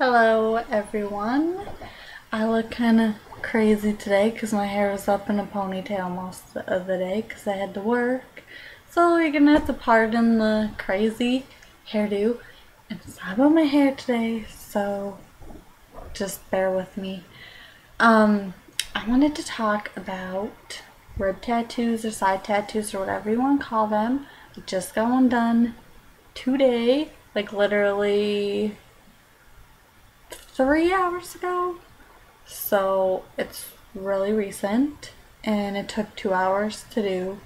Hello everyone. I look kind of crazy today because my hair was up in a ponytail most of the day because I had to work. So you're gonna have to pardon the crazy hairdo. And it's not about my hair today, so just bear with me. I wanted to talk about rib tattoos or side tattoos or whatever you want to call them. I just got one done today, like literally 3 hours ago. So it's really recent and it took 2 hours to do.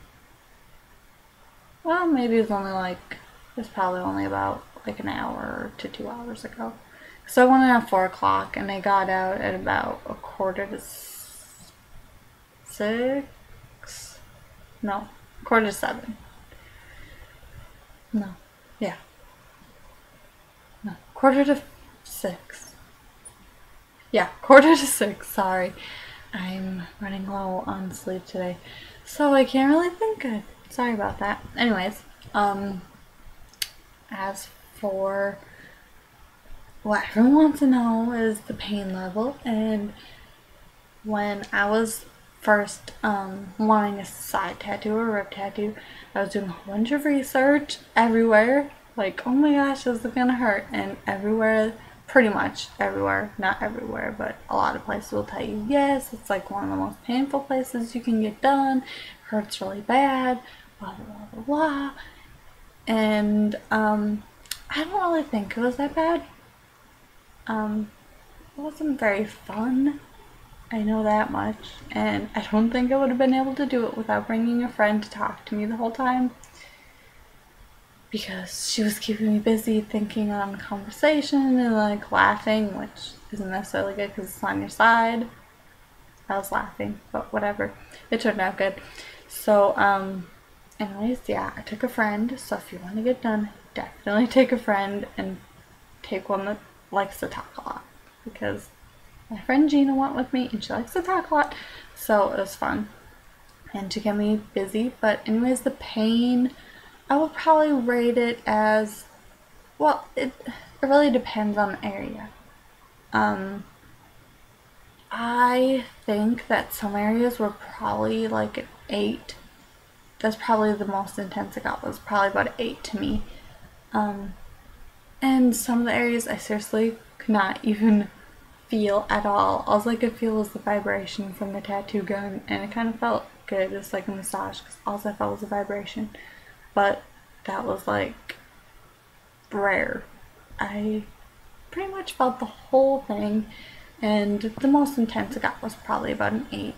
Well, maybe it's probably only about like an hour to 2 hours ago. So I went in at 4 o'clock and I got out at about a quarter to 6. No, quarter to 7. No, yeah, no, quarter to 6. Yeah, quarter to 6, sorry. I'm running low on sleep today, so I can't really think good. Sorry about that. Anyways, as for what everyone wants to know is the pain level, and when I was first wanting a side tattoo or rib tattoo, I was doing a whole bunch of research everywhere. Like, oh my gosh, is it gonna hurt? And everywhere, pretty much everywhere, not everywhere, but a lot of places will tell you yes, it's like one of the most painful places you can get done. Hurts really bad, blah blah blah blah blah. And I don't really think it was that bad. It wasn't very fun. I know that much, and I don't think I would have been able to do it without bringing a friend to talk to me the whole time because she was keeping me busy thinking on conversation and like laughing, which isn't necessarily good because it's on your side. I was laughing, but whatever. It turned out good. So, anyways, yeah, I took a friend. So if you want to get done, definitely take a friend and take one that likes to talk a lot because my friend Gina went with me and she likes to talk a lot, so it was fun and to get me busy. But anyways, the pain, I would probably rate it as, well, it really depends on the area. I think that some areas were probably like an 8. That's probably the most intense I got, was probably about an 8 to me. And some of the areas I seriously could not even feel at all. All I could feel was the vibration from the tattoo gun, and it kind of felt good, just like a massage, because all I felt was a vibration. But that was like rare. I pretty much felt the whole thing, and the most intense I got was probably about an 8.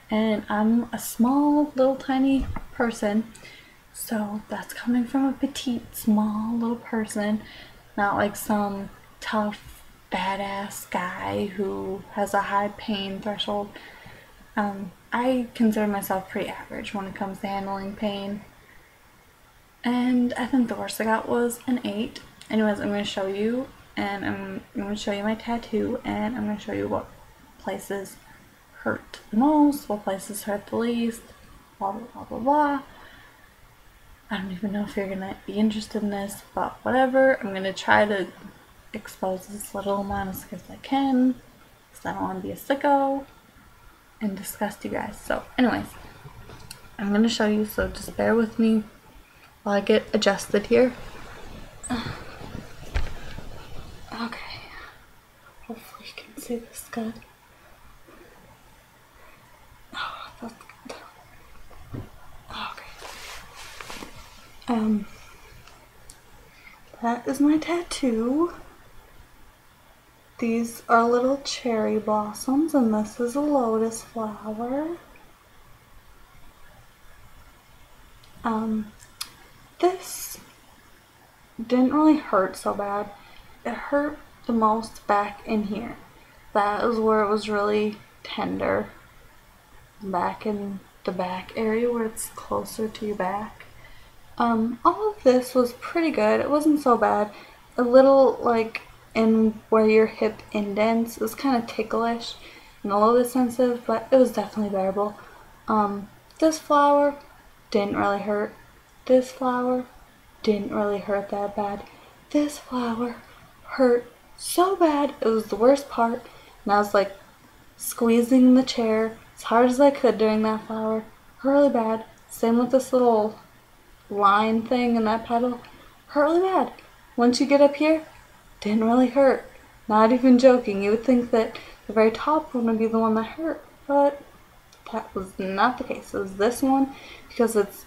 And I'm a small, little, tiny person, so that's coming from a petite, small, little person, not like some tough, badass guy who has a high pain threshold. I consider myself pretty average when it comes to handling pain. And I think the worst I got was an 8. Anyways, I'm going to show you, and I'm going to show you my tattoo, and I'm going to show you what places hurt the most, what places hurt the least, blah blah blah blah blah. I don't even know if you're going to be interested in this, but whatever. I'm going to try to expose as little amount as I can because I don't want to be a sicko and disgust you guys. So anyways, I'm going to show you, so just bear with me while I get adjusted here. Okay, hopefully you can see this good. Oh, that's good. Okay. That is my tattoo. These are little cherry blossoms, and this is a lotus flower. This didn't really hurt so bad. It hurt the most back in here. That is where it was really tender. Back in the back area where it's closer to your back. All of this was pretty good. It wasn't so bad. A little like in where your hip indents, it was kind of ticklish and a little bit sensitive, but it was definitely bearable. This flower didn't really hurt. This flower didn't really hurt that bad. This flower hurt so bad. It was the worst part. And I was like squeezing the chair as hard as I could during that flower. Hurt really bad. Same with this little line thing in that petal. Hurt really bad. Once you get up here, didn't really hurt. Not even joking. You would think that the very top one would be the one that hurt, but that was not the case. It was this one because it's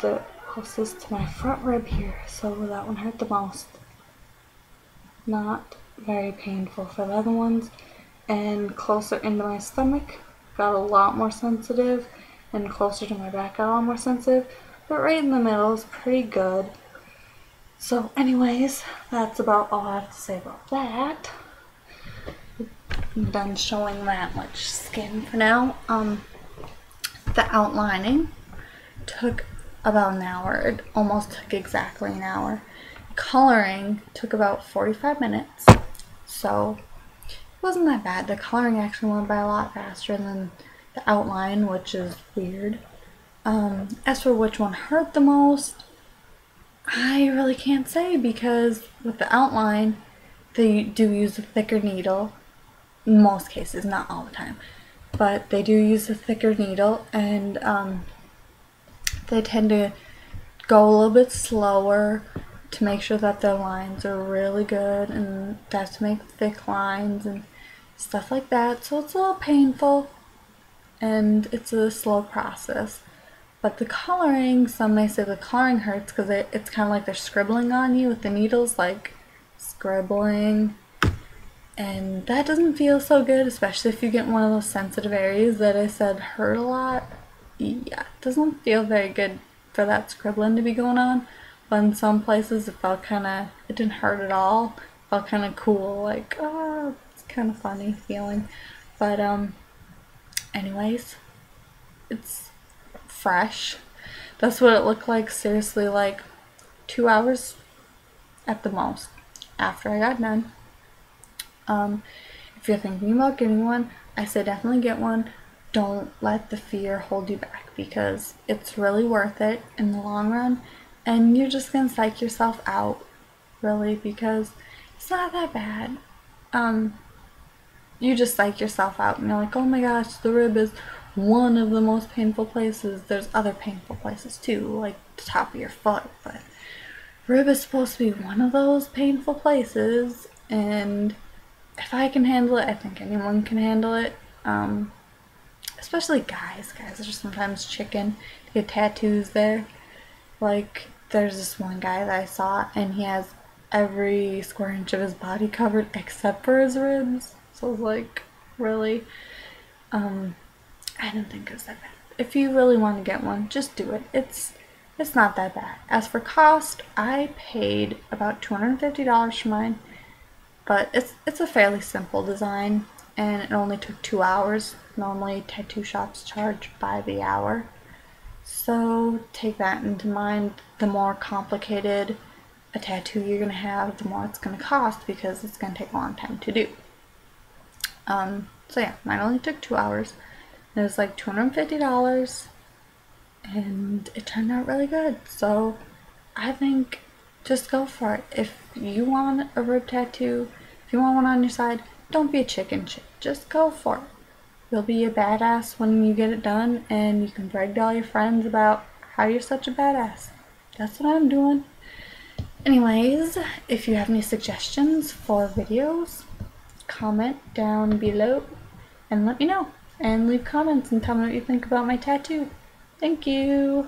the closest to my front rib here, so that one hurt the most. Not very painful for the other ones. And closer into my stomach got a lot more sensitive, and closer to my back got a lot more sensitive, but right in the middle is pretty good. So anyways, that's about all I have to say about that. I'm done showing that much skin for now. The outlining took about an hour. It almost took exactly an hour. Coloring took about 45 minutes, so it wasn't that bad. The coloring actually went by a lot faster than the outline, which is weird. As for which one hurt the most, I really can't say, because with the outline, they do use a thicker needle. In most cases, not all the time, but they do use a thicker needle, and they tend to go a little bit slower to make sure that their lines are really good, and that's to make thick lines and stuff like that. So it's a little painful, and it's a slow process. But the coloring, some may say the coloring hurts because it's kind of like they're scribbling on you with the needles, like scribbling. And that doesn't feel so good, especially if you get one of those sensitive areas that I said hurt a lot. Yeah, it doesn't feel very good for that scribbling to be going on. But in some places it felt it didn't hurt at all. It felt kind of cool, like, oh, it's kind of funny feeling. But anyways, it's fresh. That's what it looked like, seriously, like 2 hours at the most after I got done. If you're thinking about getting one, I say definitely get one. Don't let the fear hold you back, because it's really worth it in the long run, and you're just gonna psych yourself out, really, because it's not that bad. You just psych yourself out and you're like, oh my gosh, the rib is one of the most painful places. There's other painful places too, like the top of your foot, but rib is supposed to be one of those painful places, and if I can handle it, I think anyone can handle it. Especially guys. Guys are sometimes chicken to get tattoos there. Like, there's this one guy that I saw, and he has every square inch of his body covered except for his ribs. So I was like, really? I didn't think it was that bad. If you really want to get one, just do it. It's not that bad. As for cost, I paid about $250 for mine. But it's a fairly simple design, and it only took 2 hours. Normally tattoo shops charge by the hour. So take that into mind. The more complicated a tattoo you're going to have, the more it's going to cost, because it's going to take a long time to do. So yeah, mine only took 2 hours. It was like $250, and it turned out really good. So I think just go for it. If you want a rib tattoo, if you want one on your side, don't be a chicken shit. Just go for it. You'll be a badass when you get it done, and you can brag to all your friends about how you're such a badass. That's what I'm doing. Anyways, if you have any suggestions for videos, comment down below and let me know. And leave comments and tell me what you think about my tattoo. Thank you.